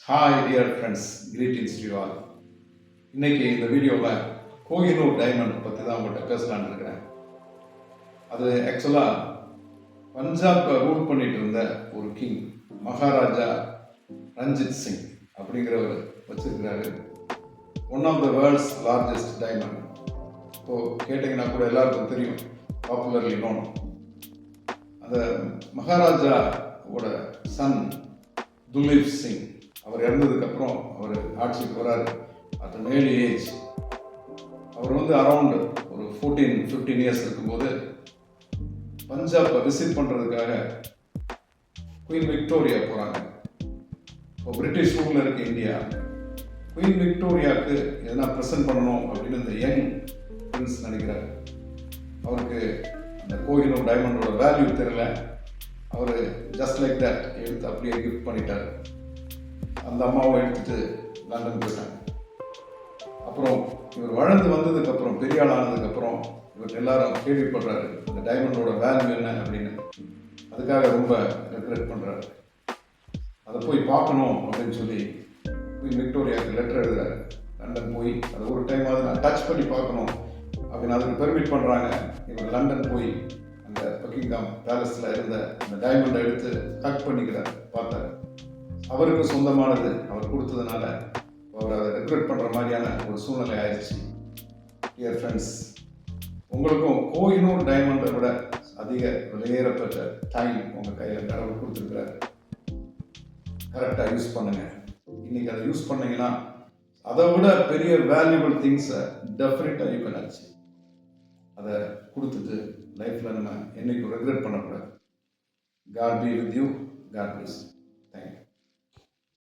Hi dear friends, greetings to all. இன்னைக்கு இந்த வீடியோவில் கோஹினூர் டைமண்ட் பற்றி தான் உங்கள்கிட்ட பேசலான்னு இருக்கிறேன். அது ஆக்சுவலாக பஞ்சாப் ரூல் பண்ணிட்டு இருந்த ஒரு கிங் மகாராஜா ரஞ்சித் சிங் அப்படிங்கிறவர் வச்சிருக்கிறாரு. One of the world's largest diamond. இப்போது கேட்டிங்கன்னா கூட எல்லாருக்கும் தெரியும், பாப்புலர்லி நோன். அந்த மகாராஜாவோட சன் துலீப் சிங் அவர் இறந்ததுக்கப்புறம் அவர் ஆட்சிக்கு வராரு. அட் an early ஏஜ் அவர் அரௌண்ட் ஒரு 14-15 இயர்ஸ் இருக்கும்போது பஞ்சாபை விசிட் பண்ணுறதுக்காக குயின் விக்டோரியா போகிறாங்க. இப்போ பிரிட்டிஷ் ரூலில் இருக்க இந்தியா, குயின் விக்டோரியாவுக்கு எதனா ப்ரெசென்ட் பண்ணணும் அப்படின்னு இந்த யங் பிரின்ஸ் நினைக்கிறார். அவருக்கு அந்த கோஹினூர் டைமண்டோட வேல்யூ தெரியல. அவர் ஜஸ்ட் லைக் தட் எடுத்து அப்படியே கிஃப்ட் பண்ணிட்டார். அந்த அம்மாவை எடுத்துட்டு லண்டன் போயிட்டாங்க. அப்புறம் இவர் வளர்ந்து வந்ததுக்கப்புறம், பெரிய ஆள் ஆனதுக்கப்புறம் இவர் எல்லாரும் கேள்விப்படுறாரு இந்த டைமண்டோட வேல்யூ என்ன அப்படின்னு. அதுக்காக ரொம்ப ரெக்ரெட் பண்ணுறாரு. அதை போய் பார்க்கணும் அப்படின்னு சொல்லி குயின் விக்டோரியாவுக்கு லெட்டர் எழுதுறாரு. லண்டன் போய் அதை ஒரு டைம் நான் டச் பண்ணி பார்க்கணும் அப்படின்னு அதுக்கு பெர்மிட் பண்ணுறாங்க. இவர் லண்டன் போய் அந்த பக்கிங்காம் பேலஸில் இருந்த அந்த டைமண்டை எடுத்து கட் பண்ணிக்கிறார், பார்த்தாரு. அவருக்கு சொந்தமானது அவர் கொடுத்ததுனால அவர் அதை ரெக்ரெட் பண்ணுற மாதிரியான ஒரு சூழ்நிலை ஆயிடுச்சு. டியர் ஃப்ரெண்ட்ஸ், உங்களுக்கும் கோஹினூர் டைமண்டை விட அதிக விலையேறப்பட்ட டைம் உங்கள் கையில் கடவுள் கொடுத்துருக்கிறார். கரெக்டாக யூஸ் பண்ணுங்கள். இன்றைக்கி அதை யூஸ் பண்ணிங்கன்னா அதை விட பெரிய வேல்யூபிள் திங்ஸை டெஃபினட்டாக யூ கேன் அச்சீவ். அதை கொடுத்துட்டு லைஃப்பில் நம்ம என்றைக்கும் ரெக்ரெட் பண்ணக்கூடாது. God be with you. God plus.